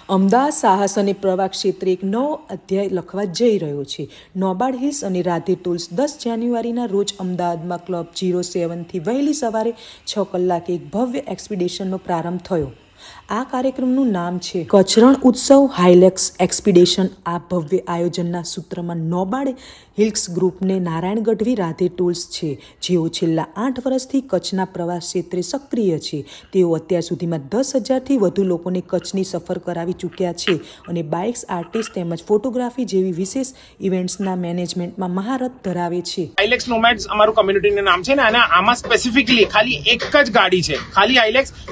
અમદાવાદ સાહસ અને પ્રવાહ ક્ષેત્રે એક નવો અધ્યાય લખવા જઈ રહ્યો છે. નોબાર્ડ હિલ્સ અને રાધે ટૂલ્સ 10 જાન્યુઆરીના રોજ અમદાવાદમાં ક્લબ 07થી વહેલી સવારે 6 કલાકે એક ભવ્ય એક્સપિડિશનનો પ્રારંભ થયો. આ કાર્યક્રમનું નામ છે કચ્છ રણ ઉત્સવ હાઇલેક્સ એક્સપિડિશન. આ ભવ્ય આયોજનના સૂત્રમાં નોબાર્ડ હિલ્સ ગ્રુપને નારાયણ ગઢવી રાધે ટૂલ્સ છે, જેઓ છેલ્લા 8 વર્ષથી કચ્છના પ્રવાસ ક્ષેત્રે સક્રિય છે. તેઓ અત્યાર સુધીમાં 10,000થી વધુ લોકોને કચ્છની સફર કરાવી ચૂક્યા છે અને બાઇક્સ, આર્ટિસ્ટ તેમજ ફોટોગ્રાફી જેવી વિશેષ ઇવેન્ટ્સના મેનેજમેન્ટમાં મહારત ધરાવે છે. હાઇલેક્સ નોમેડ્સ અમારું કમ્યુનિટીનું નામ છે ને, અને આમાં સ્પેસિફિકલી ખાલી એક જ ગાડી છે, ખાલી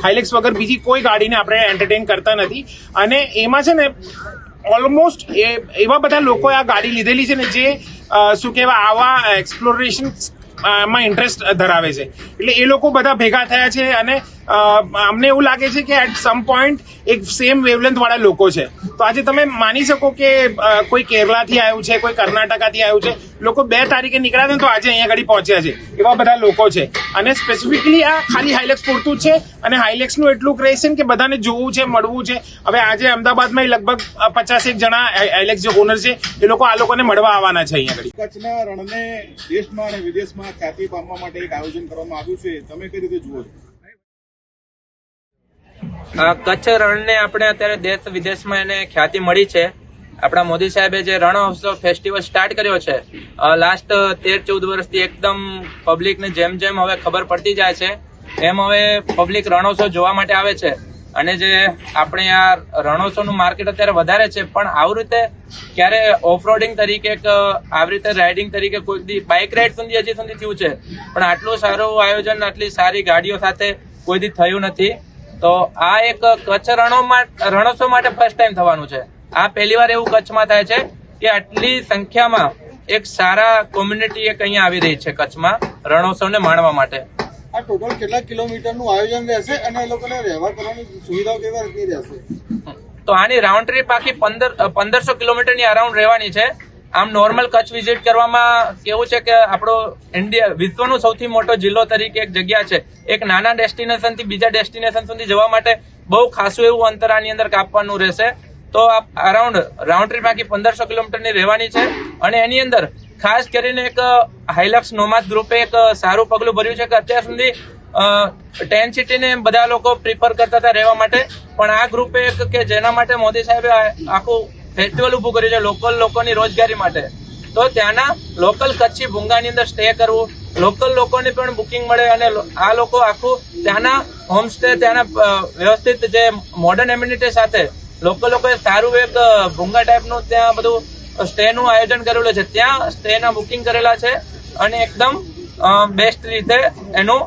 હાઇલેક્સ વગર બીજી કોઈ ગાડીને આપણે એન્ટરટેન કરતા નથી. અને એમાં છે ને ઓલમોસ્ટ એવા બધા લોકોએ આ ગાડી લીધેલી છે ને જે શું કહેવાય આવા એક્સપ્લોરેશન માં ઇન્ટરેસ્ટ ધરાવે છે. એટલે એ લોકો બધા ભેગા થયા છે અને અમને એવું લાગે છે કે એટ સમ પોઈન્ટ એક સેમ વેવલેન્થ વાળા લોકો છે. તો આજે તમે માની શકો કે કોઈ કેરલાથી આવ્યું છે, કોઈ કર્ણાટકાથી આવ્યું છે, લોકો 2 તારીખે નીકળ્યા હતા તો આજે અહીંયા આગળ પહોંચ્યા છે. એવા બધા લોકો છે અને સ્પેસિફિકલી આ ખાલી હાઇલેક્સ પૂરતું જ છે. અને હાઇલેક્સનું એટલું ક્રેઝ છે કે બધાને જોવું છે, મળવું છે. હવે આજે અમદાવાદમાં લગભગ 50 જણા હાઇલેક્સ જે ઓનર છે એ લોકો આ લોકોને મળવા આવવાના છે અહીંયા આગળ. કચ્છના રણને દેશમાં અને વિદેશમાં ખ્યાતિ પામવા માટે એક આયોજન કરવામાં આવ્યું છે, તમે કઈ રીતે જુઓ છો? કચ્છ રણને આપણે અત્યારે દેશ વિદેશમાં એને ખ્યાતિ મળી છે. આપણા મોદી સાહેબે જે રણોત્સવ ફેસ્ટિવલ સ્ટાર્ટ કર્યો છે લાસ્ટ 13-14 વર્ષથી, એકદમ પબ્લિકને જેમ હવે ખબર પડતી જાય છે એમ હવે પબ્લિક રણોત્સવ જોવા માટે આવે છે. અને જે આપણે આ રણોત્સવનું માર્કેટ અત્યારે વધારે છે, પણ આવી રીતે ક્યારે ઓફરોડિંગ તરીકે આવી રીતે રાઇડિંગ તરીકે કોઈ બાઇક રાઇડ સુધી હજી સુધી થયું છે, પણ આટલું સારું આયોજન આટલી સારી ગાડીઓ સાથે કોઈ દી થયું નથી. તો આ એક કચ્છ રણોત્સવ માટે ફર્સ્ટ ટાઈમ થવાનું છે. આ પહેલી વાર એવું કચ્છમાં થાય છે કે આટલી સંખ્યામાં એક સારા કોમ્યુનિટી એક અહીંયા આવી રહી છે કચ્છમાં રણોત્સવને માણવા માટે. આ ટોટલ કેટલા કિલોમીટરનું આયોજન રહેશે અને એ લોકોને રહેવા કરવાની સુવિધાઓ કેવી રીતની રહેશે? તો આની રાઉન્ડ ટ્રીપ આખી 1500 કિલોમીટરની અરાઉન્ડ રહેવાની છે. આમ નોર્મલ કચ્છ વિઝિટ કરવામાં કેવું છે કે આપણો ઇન્ડિયા વિશ્વનો સૌથી મોટો જિલ્લો તરીકે એક જગ્યા છે. એક નાના ડેસ્ટિનેશન થી બીજા ડેસ્ટિનેશન સુધી જવા માટે બહુ ખાસું એવું અંતર આની અંદર કાપવાનું રહેશે. તો અરાઉન્ડ રાઉન્ડ ટ્રીપ આખી 1500 કિલોમીટરની રહેવાની છે. અને એની અંદર ખાસ કરીને એક હાઇલેક્સ નોમાદ ગ્રુપે એક સારું પગલું ભર્યું છે કે અત્યાર સુધી 10 સિટીને બધા લોકો પ્રિફર કરતા હતા રહેવા માટે, પણ આ ગ્રુપે એક કે જેના માટે મોદી સાહેબે આખું ફેસ્ટિવલ ઉભું કર્યું છે લોકલ લોકોની રોજગારી માટે. તો ત્યાંના લોકલ કચ્છી ભૂંગાની અંદર સ્ટે કરવું, લોકલ લોકોને પણ બુકિંગ મળે અને આ લોકો આખું ત્યાંના હોમસ્ટે, ત્યાંના વ્યવસ્થિત જે મોડર્ન એમ્યુનિટી સાથે લોકોએ સારું એક ભૂંગા ટાઈપનું ત્યાં બધું સ્ટેનું આયોજન કરેલું છે. ત્યાં સ્ટેના બુકિંગ કરેલા છે અને એકદમ बेस्ट रीते एनो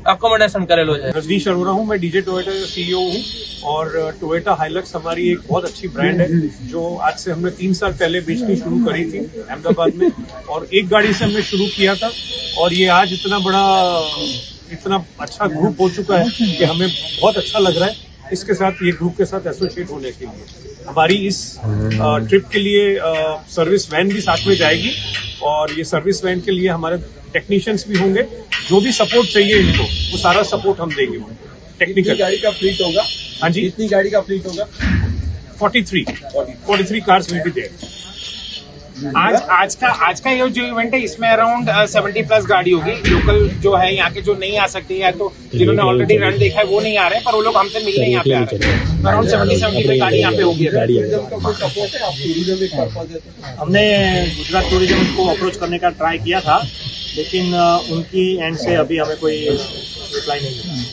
अकोमोडेशन करेलो है। रजनीश अरोड़ा हूँ, मैं डीजे टोयोटा का सीईओ हूँ और टोयोटा हाइलक्स हमारी एक बहुत अच्छी ब्रांड है जो आज से हमने 3 साल पहले बेचनी शुरू करी थी अहमदाबाद में और एक गाड़ी से हमने शुरू किया था और ये आज इतना अच्छा ग्रुप हो चुका है कि हमें बहुत अच्छा लग रहा है इसके साथ, ये ग्रुप के साथ एसोसिएट होने के लिए। हमारी इस ट्रिप के लिए सर्विस वैन भी साथ में जाएगी और ये सर्विस वैन के लिए हमारे टेक्नीशियंस भी होंगे, जो भी सपोर्ट चाहिए इनको वो सारा सपोर्ट हम देंगे। टेक्निकल गाड़ी का फ्लीट होगा? हाँ जी, कितनी गाड़ी का फ्लीट होगा? 43 कार्स विल बी देयर। आज का ये जो इवेंट है इसमें अराउंड 70+ गाड़ी होगी। लोकल जो है यहाँ के जो नहीं आ सकते या तो जिन्होंने ऑलरेडी रन देखा है वो नहीं आ रहे हैं, पर वो लोग हमसे मिलने यहाँ पे आ रहे हैं। अराउंड 70-75 गाड़ी यहाँ पे होगी। हमने गुजरात टूरिज्म को अप्रोच करने का ट्राई किया था, लेकिन उनकी एंड से अभी हमें कोई रिप्लाई नहीं मिला।